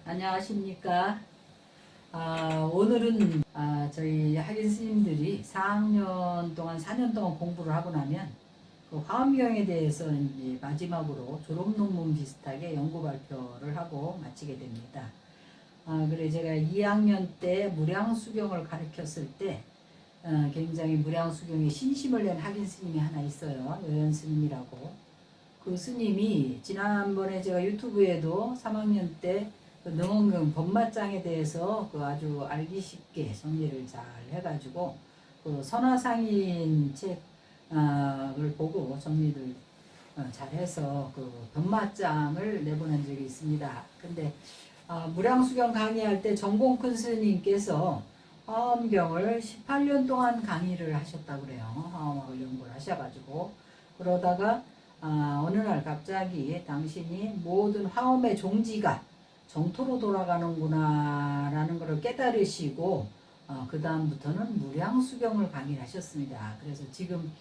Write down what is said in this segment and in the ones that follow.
안녕하십니까. 오늘은 저희 학인 스님들이 4학년 동안 4년 동안 공부를 하고 나면 그 화엄경에 대해서 이제 마지막으로 졸업 논문 비슷하게 연구 발표를 하고 마치게 됩니다. 그래 제가 2학년 때 무량수경을 가르쳤을 때 굉장히 무량수경에 신심을 낸 학인 스님이 하나 있어요. 여연 스님이라고. 그 스님이 지난번에 제가 유튜브에도 3학년 때 그 능원경 법마장에 대해서 그 아주 알기 쉽게 정리를 잘 해가지고 그 선화상인 책을 보고 정리를 잘해서 그 법마장을 내보낸 적이 있습니다. 근데 무량수경 강의할 때 정공 큰 스님께서 화엄경을 18년 동안 강의를 하셨다고 그래요. 화엄학을 연구를 하셔가지고 그러다가 어느 날 갑자기 당신이 모든 화엄의 종지가 정토로 돌아가는구나 라는 것을 깨달으시고 그 다음부터는 무량수경을 강의를 하셨습니다. 그래서 지금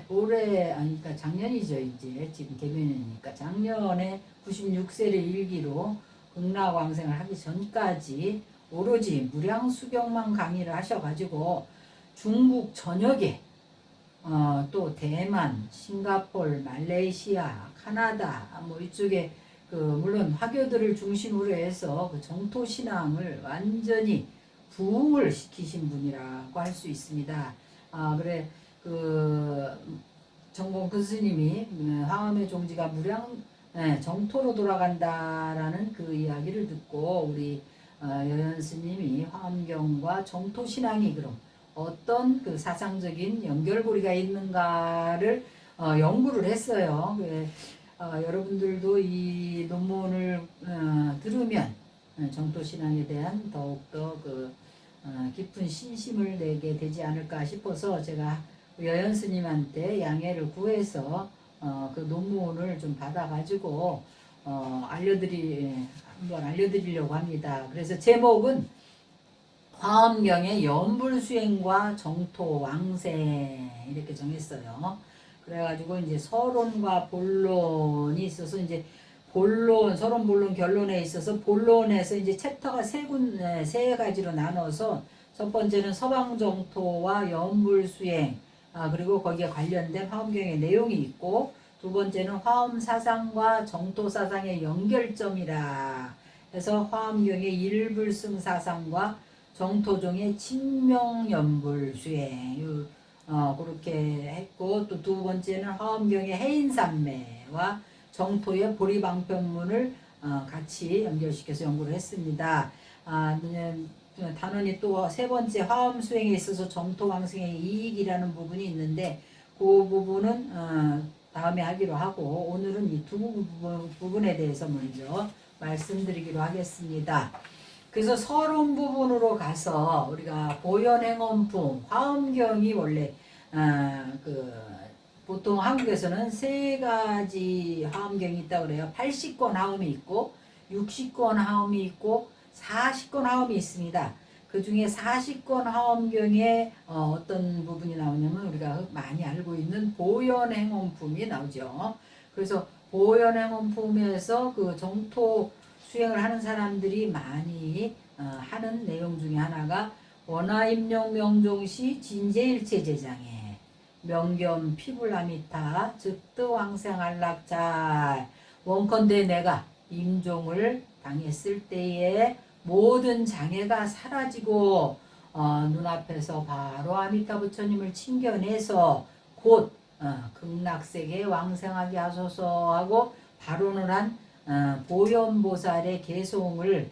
그러니까 작년이죠. 이제 지금 개면이니까 작년에 96세를 일기로 극락왕생을 하기 전까지 오로지 무량수경만 강의를 하셔가지고 중국 전역에 또 대만, 싱가폴, 말레이시아, 카나다 뭐 이쪽에 물론 화교들을 중심으로 해서 그 정토 신앙을 완전히 부흥을 시키신 분이라고 할 수 있습니다. 그래 정공 큰 스님이 화엄의 종지가 정토로 돌아간다라는 그 이야기를 듣고 우리 여연 스님이 화엄경과 정토 신앙이 그럼 어떤 그 사상적인 연결고리가 있는가를 연구를 했어요. 여러분들도 이 논문을 들으면 정토신앙에 대한 더욱더 깊은 신심을 내게 되지 않을까 싶어서 제가 여연 스님한테 양해를 구해서 그 논문을 좀 받아가지고 한번 알려드리려고 합니다. 그래서 제목은 화엄경의 연불수행과 정토왕생 이렇게 정했어요. 그래가지고 이제 서론과 본론이 있어서 이제 서론, 본론, 결론에 있어서 본론에서 이제 챕터가 세 가지로 나눠서 첫 번째는 서방정토와 연불수행, 그리고 거기에 관련된 화엄경의 내용이 있고 두 번째는 화엄사상과 정토사상의 연결점이라 해서 화엄경의 일불승사상과 정토종의 친명연불수행 그렇게 했고 또 두 번째는 화엄경의 해인산매와 정토의 보리방편문을 같이 연결시켜서 연구를 했습니다. 단원이 또 세 번째 화엄수행에 있어서 정토왕생의 이익이라는 부분이 있는데 그 부분은 다음에 하기로 하고 오늘은 이 두 부분에 대해서 먼저 말씀드리기로 하겠습니다. 그래서 서론 부분으로 가서 우리가 보현행원품 화엄경이 원래 보통 한국에서는 세 가지 화엄경이 있다고 그래요. 80권 화엄이 있고 60권 화엄이 있고 40권 화엄이 있습니다. 그 중에 40권 화엄경에 어떤 부분이 나오냐면 우리가 많이 알고 있는 보현행원품이 나오죠. 그래서 보현행원품에서 그 정토 수행을 하는 사람들이 많이 하는 내용 중에 하나가 원하임령 명종시 진제일체 제장에 명겸 피불라미타 즉득왕생안락잘 원컨대 내가 임종을 당했을 때에 모든 장애가 사라지고 눈앞에서 바로 아미타 부처님을 친견해서 곧 극락세계에 왕생하게 하소서 하고 발언을 한 보현보살의 개송을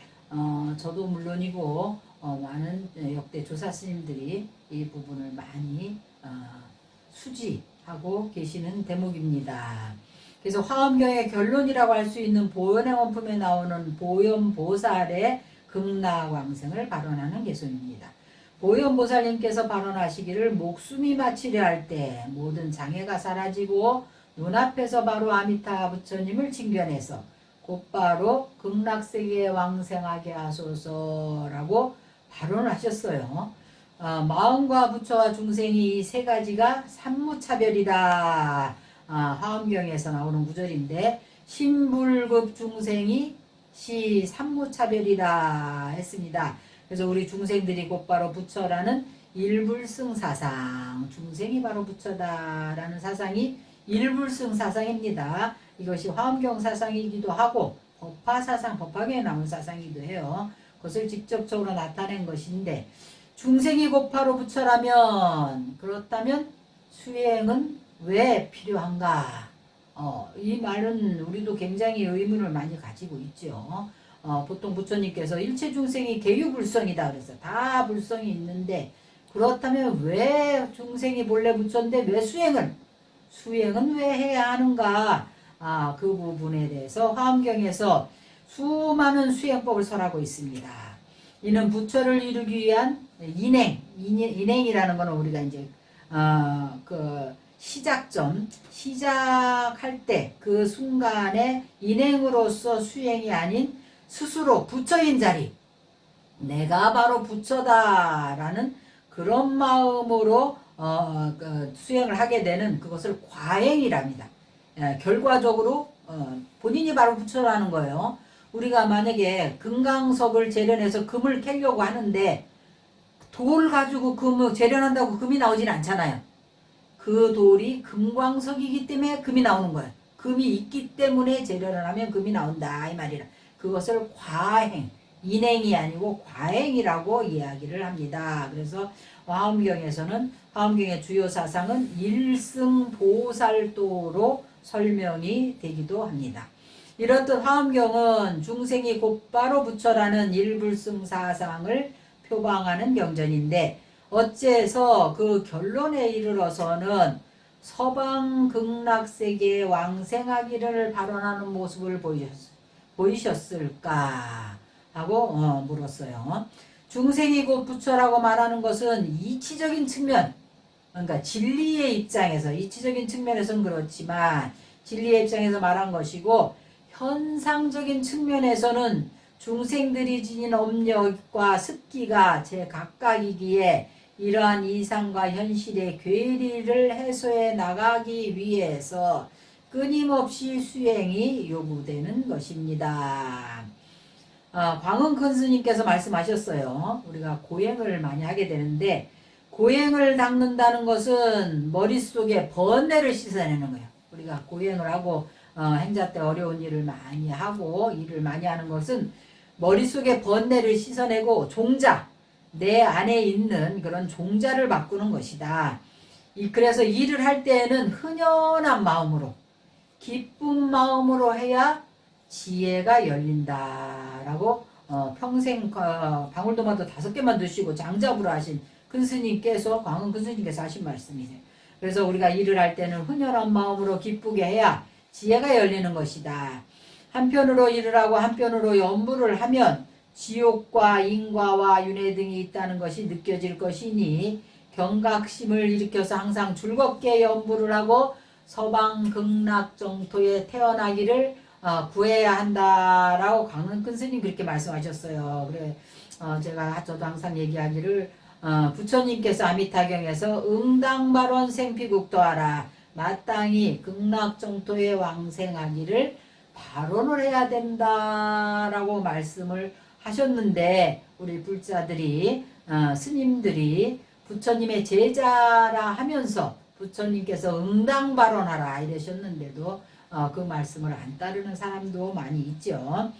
저도 물론이고 많은 역대 조사 스님들이 이 부분을 많이 수지하고 계시는 대목입니다. 그래서 화엄경의 결론이라고 할 수 있는 보현행원품에 나오는 보현보살의 극락왕생을 발언하는 개송입니다. 보현보살님께서 발언하시기를 목숨이 마치려 할 때 모든 장애가 사라지고 눈앞에서 바로 아미타 부처님을 친견해서 곧바로 극락세계에 왕생하게 하소서라고 발언을 하셨어요. 마음과 부처와 중생이 이 세 가지가 삼무차별이다. 화엄경에서 나오는 구절인데 신불급 중생이 시 삼무차별이라 했습니다. 그래서 우리 중생들이 곧바로 부처라는 일불승 사상, 중생이 바로 부처다라는 사상이 일불승 사상입니다. 이것이 화엄경 사상이기도 하고 법화 사상, 법화경에 나온 사상이기도 해요. 그것을 직접적으로 나타낸 것인데, 중생이 곧 바로 부처라면, 그렇다면 수행은 왜 필요한가? 이 말은 우리도 굉장히 의문을 많이 가지고 있죠. 보통 부처님께서 일체 중생이 계유불성이다 그래서 다 불성이 있는데, 그렇다면 왜 중생이 본래 부처인데 왜 수행은 왜 해야 하는가? 그 부분에 대해서 화엄경에서 수많은 수행법을 설하고 있습니다. 이는 부처를 이루기 위한 인행이라는 것은 우리가 이제 그 시작점, 시작할 때 그 순간에 인행으로서 수행이 아닌 스스로 부처인 자리, 내가 바로 부처다라는 그런 마음으로 수행을 하게 되는 그것을 과행이랍니다. 결과적으로 본인이 바로 부처라는 거예요. 우리가 만약에 금강석을 재련해서 금을 캐려고 하는데 돌 가지고 금을 재련한다고 금이 나오진 않잖아요. 그 돌이 금광석이기 때문에 금이 나오는 거예요. 금이 있기 때문에 재련을 하면 금이 나온다 이 말이라. 그것을 과행, 인행이 아니고 과행이라고 이야기를 합니다. 그래서 화엄경에서는 화엄경의 주요 사상은 일승보살도로 설명이 되기도 합니다. 이렇듯 화엄경은 중생이 곧바로 부처라는 일불승 사상을 표방하는 경전인데, 어째서 그 결론에 이르러서는 서방극락세계에 왕생하기를 발언하는 모습을 보이셨을까 하고 물었어요. 중생이 곧 부처라고 말하는 것은 이치적인 측면, 그러니까 진리의 입장에서, 이치적인 측면에서는 그렇지만 진리의 입장에서 말한 것이고, 현상적인 측면에서는 중생들이 지닌 업력과 습기가 제각각이기에 이러한 이상과 현실의 괴리를 해소해 나가기 위해서 끊임없이 수행이 요구되는 것입니다. 광흥 큰 스님께서 말씀하셨어요. 우리가 고행을 많이 하게 되는데, 고행을 닦는다는 것은 머릿속에 번뇌를 씻어내는 거예요. 우리가 고행을 하고 행자 때 어려운 일을 많이 하고 일을 많이 하는 것은 머릿속에 번뇌를 씻어내고 종자, 내 안에 있는 그런 종자를 바꾸는 것이다. 그래서 일을 할 때에는 흔연한 마음으로, 기쁜 마음으로 해야 지혜가 열린다라고 평생 방울토마토 5개만 드시고 장잡으로 하신 큰 스님께서, 광흥 큰 스님께서 하신 말씀이세요. 그래서 우리가 일을 할 때는 흔연한 마음으로 기쁘게 해야 지혜가 열리는 것이다. 한편으로 일을 하고 한편으로 연부를 하면 지옥과 인과와 윤회 등이 있다는 것이 느껴질 것이니 경각심을 일으켜서 항상 즐겁게 연부를 하고 서방극락정토에 태어나기를 구해야 한다라고 광흥 큰 스님 그렇게 말씀하셨어요. 그래 저도 항상 얘기하기를 부처님께서 아미타경에서 응당발원 생피국도하라, 마땅히 극락정토에 왕생하기를 발언을 해야 된다라고 말씀을 하셨는데, 우리 불자들이 스님들이 부처님의 제자라 하면서 부처님께서 응당발언하라 이러셨는데도 그 말씀을 안 따르는 사람도 많이 있죠.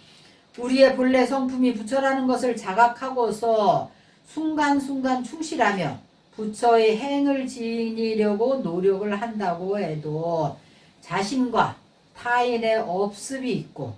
우리의 본래 성품이 부처라는 것을 자각하고서 순간순간 충실하며 부처의 행을 지니려고 노력을 한다고 해도 자신과 타인의 업습이 있고,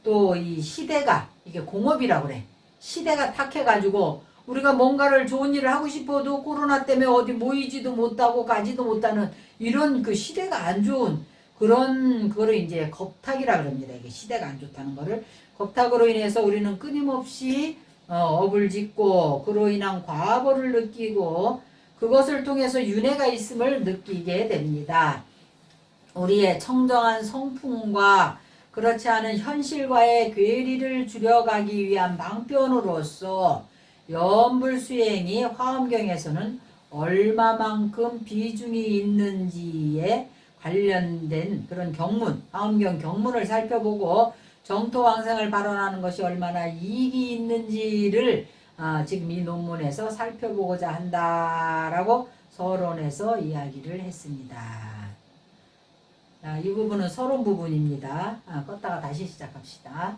또 이 시대가, 이게 공업이라고 그래. 시대가 탁해가지고 우리가 뭔가를 좋은 일을 하고 싶어도 코로나 때문에 어디 모이지도 못하고 가지도 못하는 이런 그 시대가 안 좋은 그런 거를 이제 겁탁이라 그럽니다. 이게 시대가 안 좋다는 거를. 겁탁으로 인해서 우리는 끊임없이 업을 짓고 그로 인한 과보를 느끼고 그것을 통해서 윤회가 있음을 느끼게 됩니다. 우리의 청정한 성품과 그렇지 않은 현실과의 괴리를 줄여가기 위한 방편으로서 연불수행이 화엄경에서는 얼마만큼 비중이 있는지에 관련된 그런 경문, 화엄경 경문을 살펴보고 정토왕생을 발언하는 것이 얼마나 이익이 있는지를 지금 이 논문에서 살펴보고자 한다라고 서론에서 이야기를 했습니다. 이 부분은 서론 부분입니다. 껐다가 다시 시작합시다.